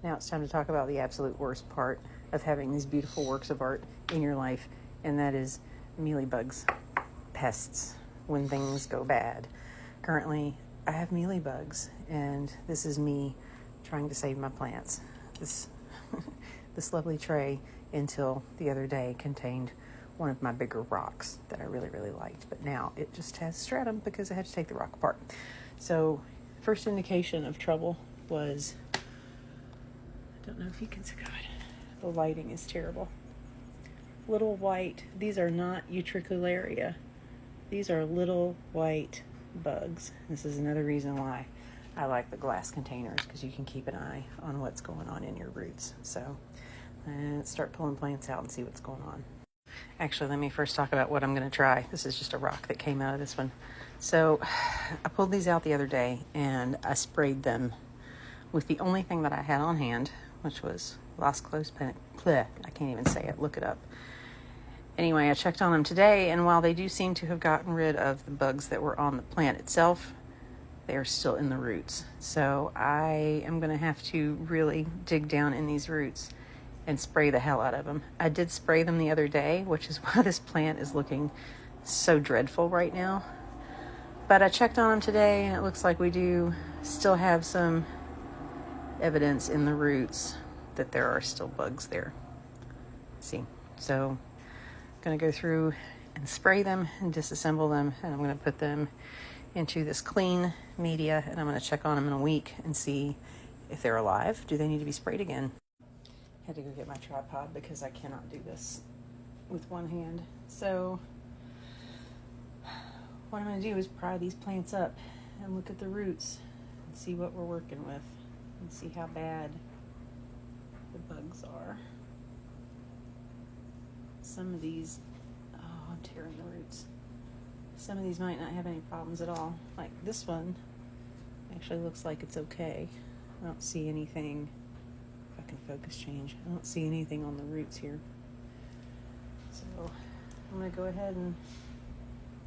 Now it's time to talk about the absolute worst part of having these beautiful works of art in your life, and that is mealybugs, pests, when things go bad. Currently, I have mealybugs, and this is me trying to save my plants. This lovely tray, until the other day, contained one of my bigger rocks that I really, really liked, but now it just has stratum because I had to take the rock apart. So, first indication of trouble was, I don't know if you can see, God, the lighting is terrible. Little white, these are not Utricularia. These are little white bugs. This is another reason why I like the glass containers, because you can keep an eye on what's going on in your roots. So, let's start pulling plants out and see what's going on. Actually, let me first talk about what I'm going to try. This is just a rock that came out of this one. So, I pulled these out the other day and I sprayed them with the only thing that I had on hand, which was Las Close Pen. I can't even say it. Look it up. Anyway, I checked on them today, and while they do seem to have gotten rid of the bugs that were on the plant itself, they are still in the roots. So I am going to have to really dig down in these roots and spray the hell out of them. I did spray them the other day, which is why this plant is looking so dreadful right now. But I checked on them today, and it looks like we do still have some evidence in the roots that there are still bugs there. See, so I'm going to go through and spray them and disassemble them, and I'm going to put them into this clean media, and I'm going to check on them in a week and see if they're alive. Do they need to be sprayed again? Had to go get my tripod because I cannot do this with one hand. So what I'm going to do is pry these plants up and look at the roots and see what we're working with and see how bad the bugs are. Some of these, oh, I'm tearing the roots. Some of these might not have any problems at all. Like this one actually looks like it's okay. I don't see anything. If I can focus change, I don't see anything on the roots here. So I'm going to go ahead and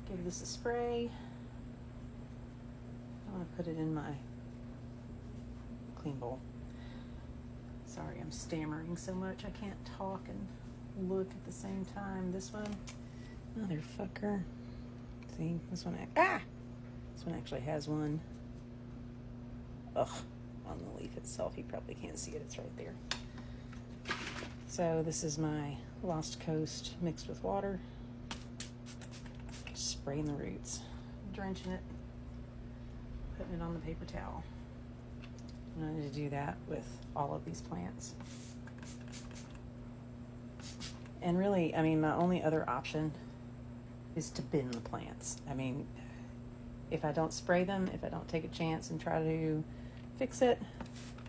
give this a spray. I want to put it in my clean bowl. Sorry, I'm stammering so much I can't talk and look at the same time. This one, motherfucker. See, this one, this one actually has one. Ugh, on the leaf itself. You probably can't see it, it's right there. So this is my Lost Coast mixed with water. Just spraying the roots, drenching it, putting it on the paper towel. I'm going to do that with all of these plants. And really, I mean, my only other option is to bin the plants. I mean, if I don't spray them, if I don't take a chance and try to fix it,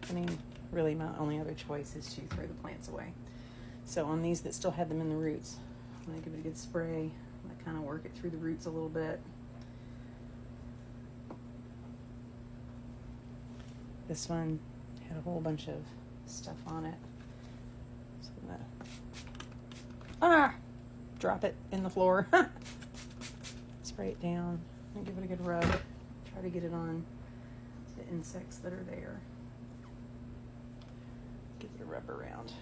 I mean, really my only other choice is to throw the plants away. So on these that still had them in the roots, I'm going to give it a good spray. I'm going to kind of work it through the roots a little bit. This one had a whole bunch of stuff on it. So I'm going to drop it in the floor. Spray it down and give it a good rub. Try to get it on the insects that are there. Give it a rub around.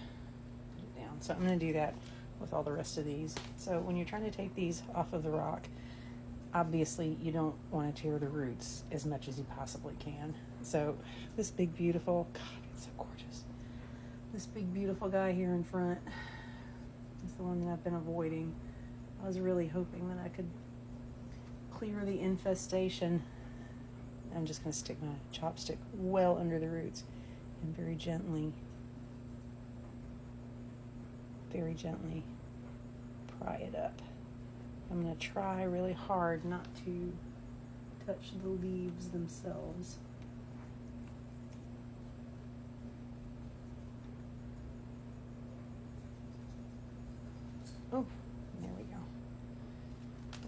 Put it down. So I'm going to do that with all the rest of these. So when you're trying to take these off of the rock, obviously you don't want to tear the roots as much as you possibly can. So this big beautiful, God, it's so gorgeous. This big beautiful guy here in front is the one that I've been avoiding. I was really hoping that I could clear the infestation. I'm just going to stick my chopstick well under the roots and very gently pry it up. I'm going to try really hard not to touch the leaves themselves. Oh, there we go.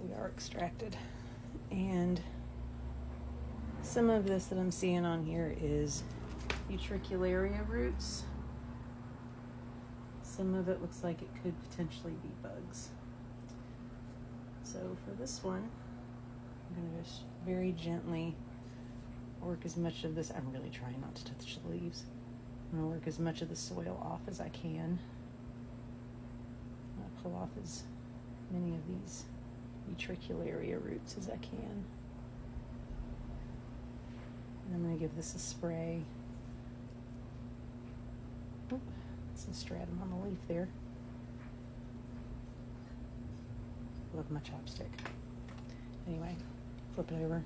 We are extracted. And some of this that I'm seeing on here is Utricularia roots. Some of it looks like it could potentially be bugs. So for this one, I'm going to just very gently work as much of this. I'm really trying not to touch the leaves. I'm going to work as much of the soil off as I can. I'm going to pull off as many of these Utricularia roots as I can. And I'm going to give this a spray. Oop, some stratum on the leaf there. Love my chopstick. Anyway, flip it over.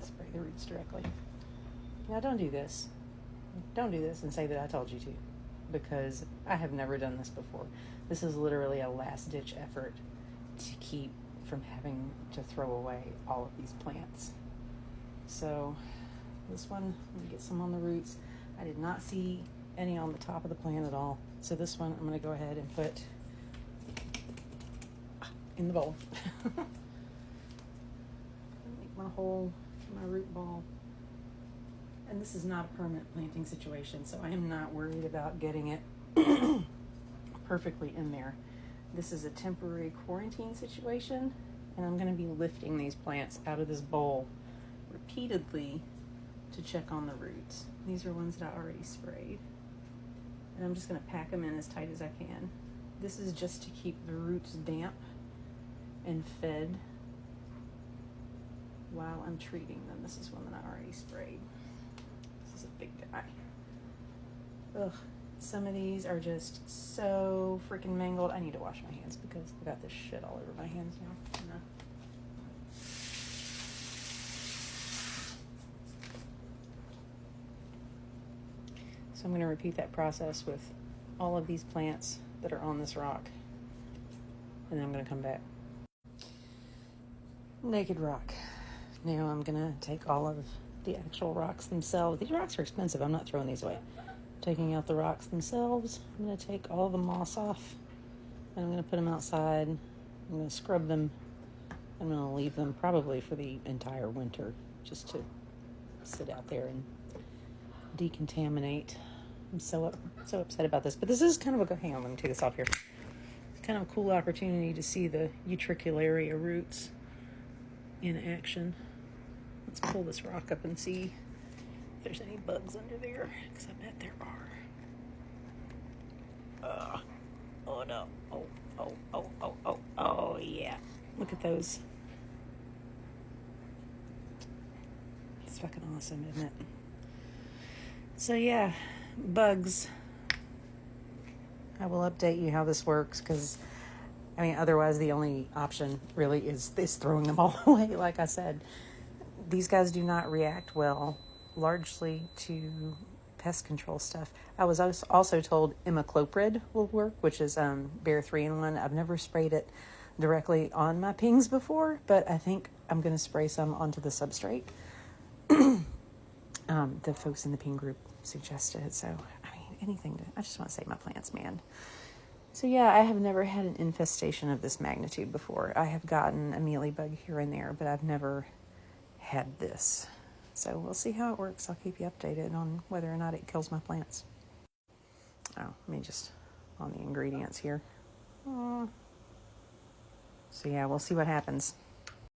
Spray the roots directly. Now don't do this. Don't do this and say that I told you to, because I have never done this before. This is literally a last-ditch effort to keep from having to throw away all of these plants. So this one, I'm gonna get some on the roots. I did not see any on the top of the plant at all. So this one, I'm gonna go ahead and put in the bowl. Make my hole for my root ball. And this is not a permanent planting situation, so I am not worried about getting it perfectly in there. This is a temporary quarantine situation, and I'm going to be lifting these plants out of this bowl repeatedly to check on the roots. These are ones that I already sprayed. And I'm just going to pack them in as tight as I can. This is just to keep the roots damp and fed while I'm treating them. This is one that I already sprayed. This is a big guy. Ugh. Some of these are just so freaking mangled. I need to wash my hands because I got this shit all over my hands now. So I'm going to repeat that process with all of these plants that are on this rock. And then I'm going to come back. Naked rock. Now I'm going to take all of the actual rocks themselves. These rocks are expensive. I'm not throwing these away. Taking out the rocks themselves. I'm going to take all the moss off, and I'm going to put them outside. I'm going to scrub them. I'm going to leave them probably for the entire winter, just to sit out there and decontaminate. I'm so upset about this, but this is kind of a, hang on, let me take this off here. It's kind of a cool opportunity to see the Utricularia roots in action. Let's pull this rock up and see if there's any bugs under there, because I bet there are. Oh no. Oh yeah. Look at those. It's fucking awesome, isn't it? So yeah, bugs. I will update you how this works, because I mean, otherwise the only option really is throwing them all away. Like I said, these guys do not react well, largely to pest control stuff. I was also told imidacloprid will work, which is Bear 3-in-1. I've never sprayed it directly on my pings before, but I think I'm going to spray some onto the substrate. The folks in the ping group suggested it, so I mean, anything I just want to save my plants, man. So yeah, I have never had an infestation of this magnitude before. I have gotten a mealybug here and there, but I've never had this. So we'll see how it works. I'll keep you updated on whether or not it kills my plants. Oh, let me just on the ingredients here. So yeah, we'll see what happens.